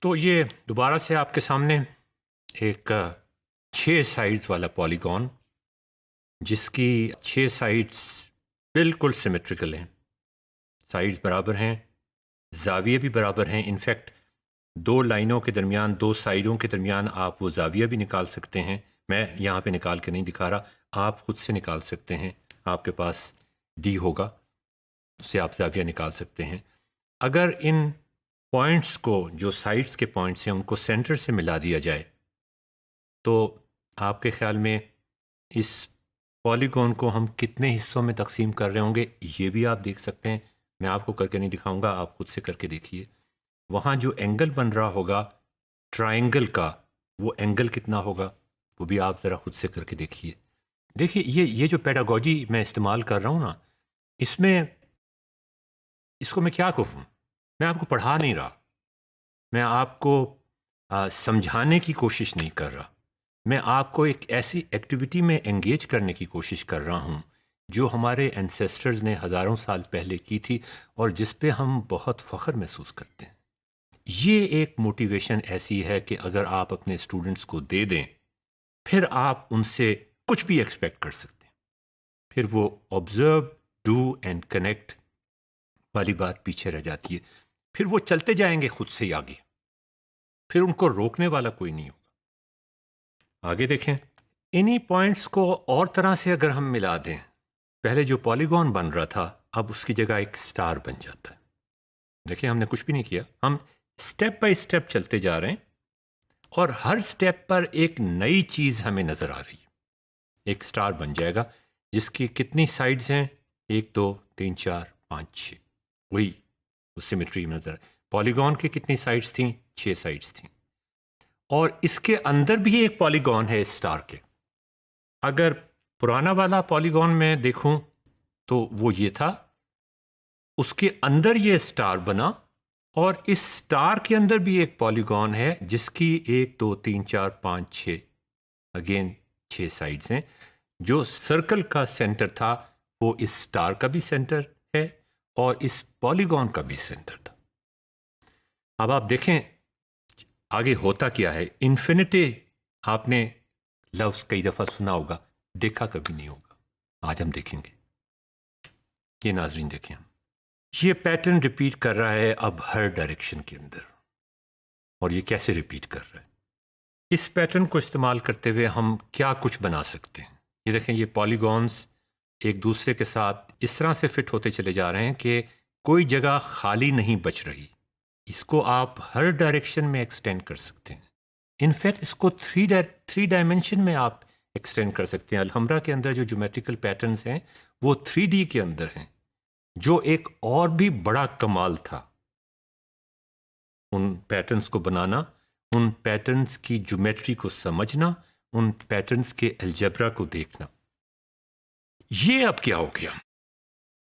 तो ये दोबारा से आपके सामने एक 6 साइड्स वाला पॉलीगॉन, जिसकी 6 साइड्स बिल्कुल सिमेट्रिकल हैं, साइड्स बराबर हैं, जाविये भी बराबर हैं। इनफैक्ट 2 लाइनों के दरमियान, 2 साइडों के दरमियान आप वो जाविया भी निकाल सकते हैं। मैं यहाँ पे निकाल के नहीं दिखा रहा, आप खुद से निकाल सकते हैं। आपके पास डी होगा, उससे आप जाविया निकाल सकते हैं। अगर इन पॉइंट्स को, जो साइड्स के पॉइंट्स हैं, उनको सेंटर से मिला दिया जाए तो आपके ख्याल में इस पॉलीगॉन को हम कितने हिस्सों में तकसीम कर रहे होंगे, ये भी आप देख सकते हैं। मैं आपको करके नहीं दिखाऊंगा, आप खुद से करके देखिए। वहाँ जो एंगल बन रहा होगा ट्रायंगल का, वो एंगल कितना होगा वो भी आप ज़रा खुद से करके देखिए। देखिए ये जो पेडागोजी मैं इस्तेमाल कर रहा हूँ ना, इसमें इसको मैं क्या कहूँ, मैं आपको पढ़ा नहीं रहा, मैं आपको समझाने की कोशिश नहीं कर रहा, मैं आपको एक ऐसी एक्टिविटी में एंगेज करने की कोशिश कर रहा हूँ जो हमारे एंसेस्टर्स ने हज़ारों साल पहले की थी और जिस पे हम बहुत फ़ख्र महसूस करते हैं। ये एक मोटिवेशन ऐसी है कि अगर आप अपने स्टूडेंट्स को दे दें, फिर आप उनसे कुछ भी एक्सपेक्ट कर सकते हैं। फिर वो ऑब्जर्व, डू एंड कनेक्ट वाली बात पीछे रह जाती है। फिर वो चलते जाएंगे खुद से ही आगे, फिर उनको रोकने वाला कोई नहीं होगा। आगे देखें, इन्हीं पॉइंट्स को और तरह से अगर हम मिला दें, पहले जो पॉलीगॉन बन रहा था अब उसकी जगह एक स्टार बन जाता है। देखिए हमने कुछ भी नहीं किया, हम स्टेप बाय स्टेप चलते जा रहे हैं और हर स्टेप पर एक नई चीज हमें नजर आ रही है। एक स्टार बन जाएगा जिसकी कितनी साइड्स हैं, 1 2 3 4 5 6, वही उस सिमेट्री में नजर। पॉलीगॉन की कितनी साइड्स थी, 6 साइड्स थी, और इसके अंदर भी एक पॉलीगॉन है इस स्टार के। अगर पुराना वाला पॉलीगॉन में देखूं तो वो ये था, उसके अंदर ये स्टार बना और इस स्टार के अंदर भी एक पॉलीगॉन है जिसकी 1 2 3 4 5 6, अगेन 6 साइड्स हैं। जो सर्कल का सेंटर था वो इस स्टार का भी सेंटर है और इस पॉलीगॉन का भी सेंटर था। अब आप देखें आगे होता क्या है। इन्फिनिटी आपने लफ्ज कई दफा सुना होगा, देखा कभी नहीं होगा। आज हम देखेंगे। ये नाजरीन देखें, हम ये पैटर्न रिपीट कर रहा है अब हर डायरेक्शन के अंदर। और ये कैसे रिपीट कर रहा है, इस पैटर्न को इस्तेमाल करते हुए हम क्या कुछ बना सकते हैं। ये देखें, ये पॉलीगॉन्स एक दूसरे के साथ इस तरह से फिट होते चले जा रहे हैं कि कोई जगह खाली नहीं बच रही। इसको आप हर डायरेक्शन में एक्सटेंड कर सकते हैं। इनफैक्ट इसको थ्री डायमेंशन में आप एक्सटेंड कर सकते हैं। अलहमरा के अंदर जो ज्योमेट्रिकल पैटर्न्स हैं वो 3D के अंदर हैं, जो एक और भी बड़ा कमाल था। उन पैटर्न्स को बनाना, उन पैटर्न्स की ज्योमेट्री को समझना, उन पैटर्न्स के अलजेब्रा को देखना। ये अब क्या हो गया,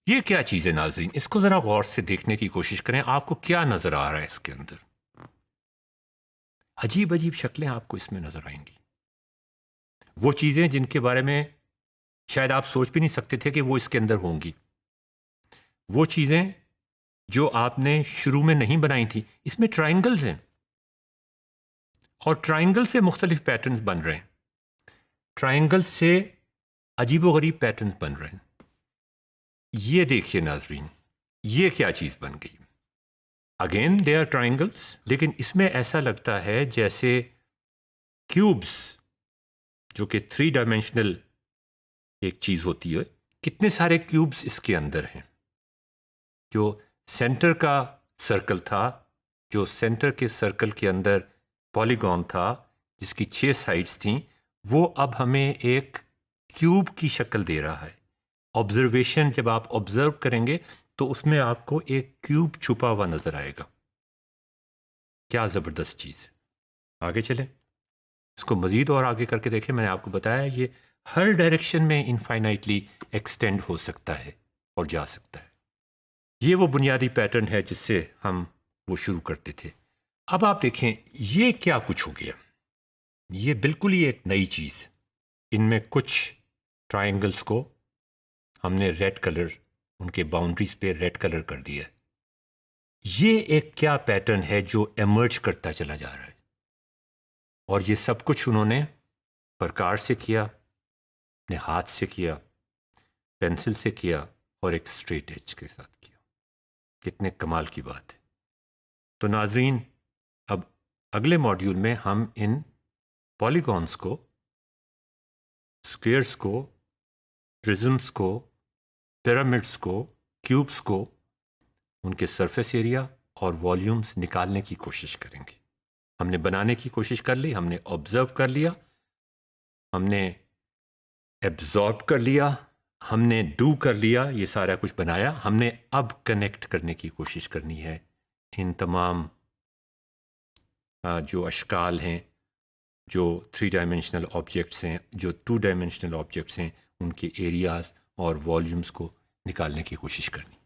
ये क्या चीज है नाज़रीन, इसको जरा गौर से देखने की कोशिश करें। आपको क्या नजर आ रहा है इसके अंदर? अजीब अजीब शक्लें आपको इसमें नजर आएंगी। वो चीजें जिनके बारे में शायद आप सोच भी नहीं सकते थे कि वो इसके अंदर होंगी। वो चीजें जो आपने शुरू में नहीं बनाई थी। इसमें ट्रायंगल्स हैं और ट्रायंगल से मुख्तलिफ पैटर्न्स बन रहे हैं, ट्रायंगल से अजीबोगरीब पैटर्न्स बन रहे हैं। ये देखिए नाजरीन, ये क्या चीज बन गई। अगेन दे आर ट्रायंगल्स, लेकिन इसमें ऐसा लगता है जैसे क्यूब्स, जो कि 3 डायमेंशनल एक चीज होती है। कितने सारे क्यूब्स इसके अंदर हैं। जो सेंटर का सर्कल था, जो सेंटर के सर्कल के अंदर पॉलीगॉन था जिसकी 6 साइड्स थीं, वो अब हमें एक क्यूब की शक्ल दे रहा है। ऑब्जर्वेशन जब आप ऑब्जर्व करेंगे तो उसमें आपको एक क्यूब छुपा हुआ नजर आएगा। क्या जबरदस्त चीज है। आगे चलें, इसको मजीद और आगे करके देखें। मैंने आपको बताया ये हर डायरेक्शन में इनफाइनाइटली एक्सटेंड हो सकता है और जा सकता है। ये वो बुनियादी पैटर्न है जिससे हम वो शुरू करते थे। अब आप देखें ये क्या कुछ हो गया। ये बिल्कुल ही एक नई चीज। इनमें कुछ ट्रायंगल्स को हमने रेड कलर, उनके बाउंड्रीज पे रेड कलर कर दिया। ये एक क्या पैटर्न है जो एमर्ज करता चला जा रहा है, और ये सब कुछ उन्होंने प्रकार से किया, अपने हाथ से किया, पेंसिल से किया, और एक स्ट्रेट एज के साथ किया। कितने कमाल की बात है। तो नाजरीन, अब अगले मॉड्यूल में हम इन पॉलीगॉन्स को, स्क्वेयर्स को, प्रिज्म्स को, पिरामिड्स को, क्यूब्स को, उनके सरफेस एरिया और वॉल्यूम्स निकालने की कोशिश करेंगे। हमने बनाने की कोशिश कर ली, हमने ऑब्जर्व कर लिया, हमने एब्जॉर्ब कर लिया, हमने डू कर लिया, ये सारा कुछ बनाया। हमने अब कनेक्ट करने की कोशिश करनी है इन तमाम जो अशकाल हैं, जो 3 डायमेंशनल ऑब्जेक्ट्स हैं, जो 2 डायमेंशनल ऑब्जेक्ट्स हैं, उनके एरियाज और वॉल्यूम्स को निकालने की कोशिश करनी।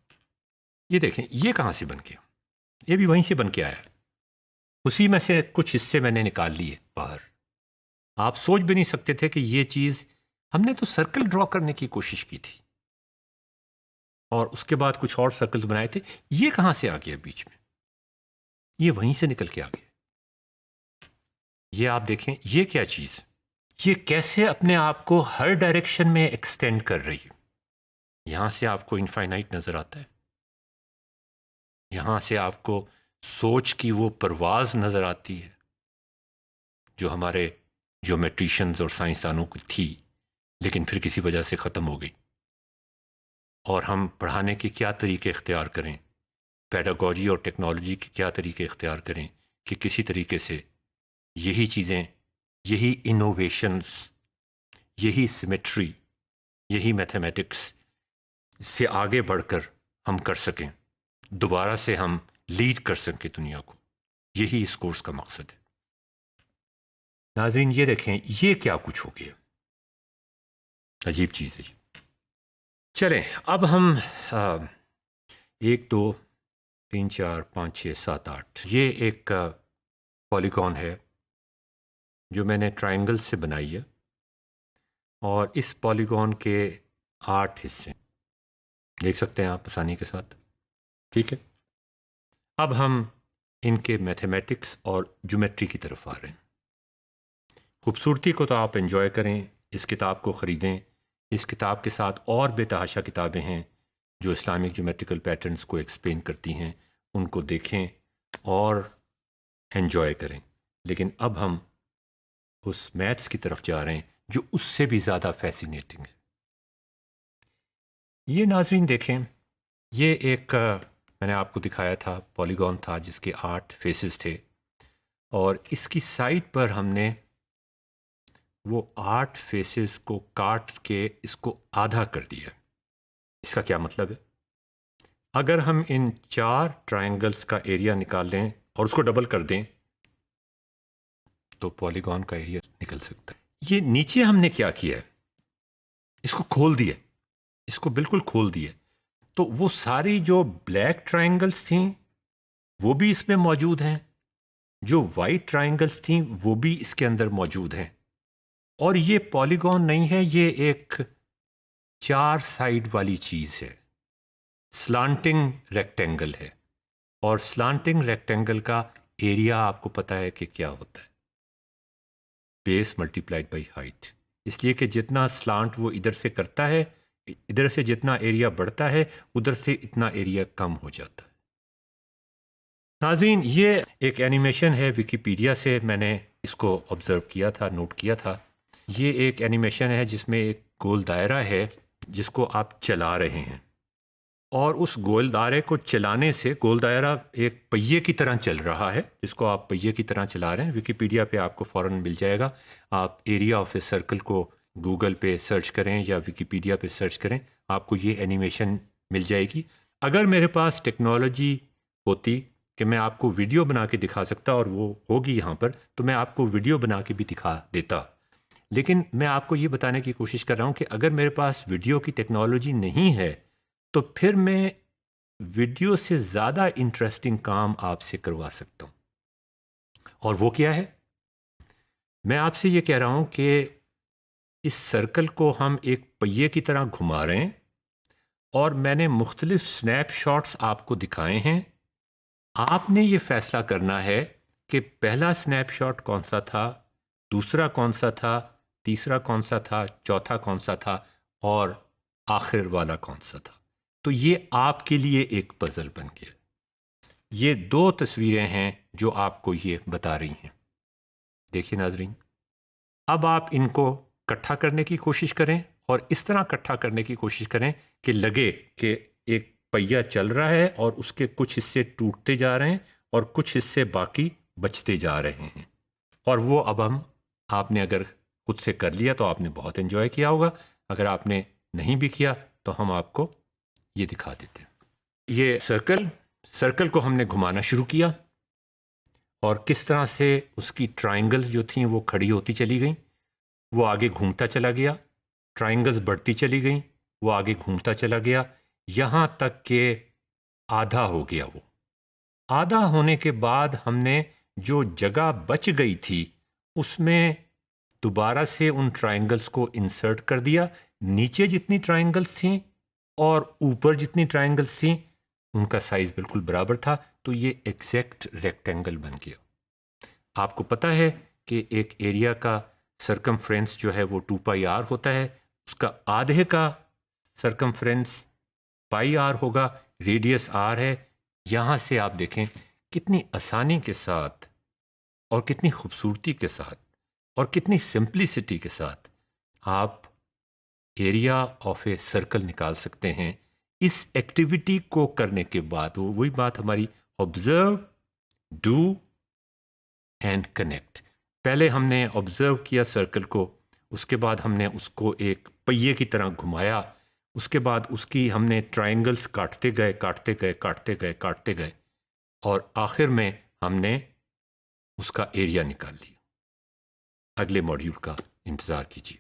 ये देखें, ये कहाँ से बन गया? ये भी वहीं से बन के आया। उसी में से कुछ हिस्से मैंने निकाल लिए बाहर। आप सोच भी नहीं सकते थे कि ये चीज़, हमने तो सर्कल ड्रॉ करने की कोशिश की थी और उसके बाद कुछ और सर्कल बनाए थे। ये कहाँ से आ गया बीच में? ये वहीं से निकल के आ गया। ये आप देखें, ये क्या चीज़, ये कैसे अपने आप को हर डायरेक्शन में एक्सटेंड कर रही है। यहां से आपको इनफाइनाइट नजर आता है, यहां से आपको सोच की वो परवाज नजर आती है जो हमारे ज्योमेट्रिशियंस और साइंसदानों की थी, लेकिन फिर किसी वजह से ख़त्म हो गई। और हम पढ़ाने के क्या तरीके इख्तियार करें, पेडागोजी और टेक्नोलॉजी के क्या तरीके इख्तियार करें कि किसी तरीके से यही चीज़ें, यही इनोवेशंस, यही सिमेट्री, यही मैथमेटिक्स से आगे बढ़कर हम कर सकें, दोबारा से हम लीड कर सकें दुनिया को। यही इस कोर्स का मकसद है। नाज़रीन, ये देखें, ये क्या कुछ हो गया, अजीब चीज़ है। चलें, अब हम 1 2 3 4 5 6 7 8, ये एक पॉलीगॉन है जो मैंने ट्रायंगल से बनाई है, और इस पॉलीगॉन के 8 हिस्से देख सकते हैं आप आसानी के साथ। ठीक है, अब हम इनके मैथमेटिक्स और ज्योमेट्री की तरफ आ रहे हैं। खूबसूरती को तो आप एंजॉय करें, इस किताब को ख़रीदें। इस किताब के साथ और बेतहाशा किताबें हैं जो इस्लामिक ज्योमेट्रिकल पैटर्न्स को एक्सप्लेन करती हैं, उनको देखें और एंजॉय करें। लेकिन अब हम उस मैथ्स की तरफ जा रहे हैं जो उससे भी ज़्यादा फैसिनेटिंग है। ये नाजरीन देखें, ये एक मैंने आपको दिखाया था पॉलीगॉन था जिसके 8 फेसेस थे, और इसकी साइड पर हमने वो 8 फेसेस को काट के इसको आधा कर दिया। इसका क्या मतलब है? अगर हम इन 4 ट्रायंगल्स का एरिया निकाल लें और उसको डबल कर दें तो पॉलीगॉन का एरिया निकल सकता है। ये नीचे हमने क्या किया है, इसको खोल दिया, इसको बिल्कुल खोल दिया। तो वो सारी जो ब्लैक ट्रायंगल्स थी वो भी इसमें मौजूद हैं, जो वाइट ट्रायंगल्स थी वो भी इसके अंदर मौजूद हैं। और ये पॉलीगॉन नहीं है, ये एक 4 साइड वाली चीज है, स्लांटिंग रेक्टेंगल है। और स्लांटिंग रेक्टेंगल का एरिया आपको पता है कि क्या होता है, बेस मल्टीप्लाइड बाई हाइट। इसलिए कि जितना स्लांट वो इधर से करता है, इधर से जितना एरिया बढ़ता है उधर से इतना एरिया कम हो जाता है। नाज़रीन, ये एक एनिमेशन है, विकिपीडिया से मैंने इसको ऑब्जर्व किया था, नोट किया था। ये एक एनिमेशन है जिसमें एक गोल दायरा है जिसको आप चला रहे हैं, और उस गोल दायरे को चलाने से, गोल दायरा एक पहिए की तरह चल रहा है जिसको आप पहिए की तरह चला रहे हैं। विकिपीडिया पे आपको फ़ौरन मिल जाएगा। आप एरिया ऑफ ए सर्कल को गूगल पे सर्च करें या विकिपीडिया पे सर्च करें, आपको ये एनिमेशन मिल जाएगी। अगर मेरे पास टेक्नोलॉजी होती कि मैं आपको वीडियो बना के दिखा सकता, और वो होगी यहाँ पर, तो मैं आपको वीडियो बना के भी दिखा देता। लेकिन मैं आपको ये बताने की कोशिश कर रहा हूँ कि अगर मेरे पास वीडियो की टेक्नोलॉजी नहीं है तो फिर मैं वीडियो से ज़्यादा इंटरेस्टिंग काम आपसे करवा सकता हूँ। और वो क्या है? मैं आपसे ये कह रहा हूँ कि इस सर्कल को हम एक पहिए की तरह घुमा रहे हैं, और मैंने मुख्तलिफ स्नैपशॉट्स आपको दिखाए हैं आपने ये फैसला करना है कि पहला स्नैपशॉट कौन सा था, दूसरा कौन सा था, तीसरा कौन सा था, चौथा कौन सा था और आखिर वाला कौन सा था। तो ये आपके लिए एक पजल बन गया। ये 2 तस्वीरें हैं जो आपको ये बता रही हैं। देखिए नाजरीन, अब आप इनको इकट्ठा करने की कोशिश करें और इस तरह इकट्ठा करने की कोशिश करें कि लगे कि एक पहिया चल रहा है और उसके कुछ हिस्से टूटते जा रहे हैं और कुछ हिस्से बाकी बचते जा रहे हैं। और वो अब आपने अगर खुद से कर लिया तो आपने बहुत एंजॉय किया होगा, अगर आपने नहीं भी किया तो हम आपको ये दिखा देते हैं। ये सर्कल को हमने घुमाना शुरू किया और किस तरह से उसकी ट्रायंगल्स जो थी वो खड़ी होती चली गई, वो आगे घूमता चला गया, ट्रायंगल्स बढ़ती चली गई, वो आगे घूमता चला गया, यहाँ तक कि आधा हो गया। वो आधा होने के बाद हमने जो जगह बच गई थी उसमें दोबारा से उन ट्रायंगल्स को इंसर्ट कर दिया। नीचे जितनी ट्रायंगल्स थी और ऊपर जितनी ट्रायंगल्स थी उनका साइज बिल्कुल बराबर था, तो ये एग्जैक्ट रेक्टेंगल बन गया। आपको पता है कि एक एरिया का सरकमफ्रेंस जो है वो 2πr होता है, उसका आधे का सरकमफ्रेंस πr होगा, रेडियस r है। यहाँ से आप देखें कितनी आसानी के साथ और कितनी खूबसूरती के साथ और कितनी सिंप्लिसिटी के साथ आप एरिया ऑफ ए सर्कल निकाल सकते हैं। इस एक्टिविटी को करने के बाद वही बात हमारी ऑब्जर्व, डू एंड कनेक्ट। पहले हमने ऑब्जर्व किया सर्कल को, उसके बाद हमने उसको एक पहिए की तरह घुमाया, उसके बाद उसकी हमने ट्रायंगल्स काटते गए और आखिर में हमने उसका एरिया निकाल लिया। अगले मॉड्यूल का इंतज़ार कीजिए।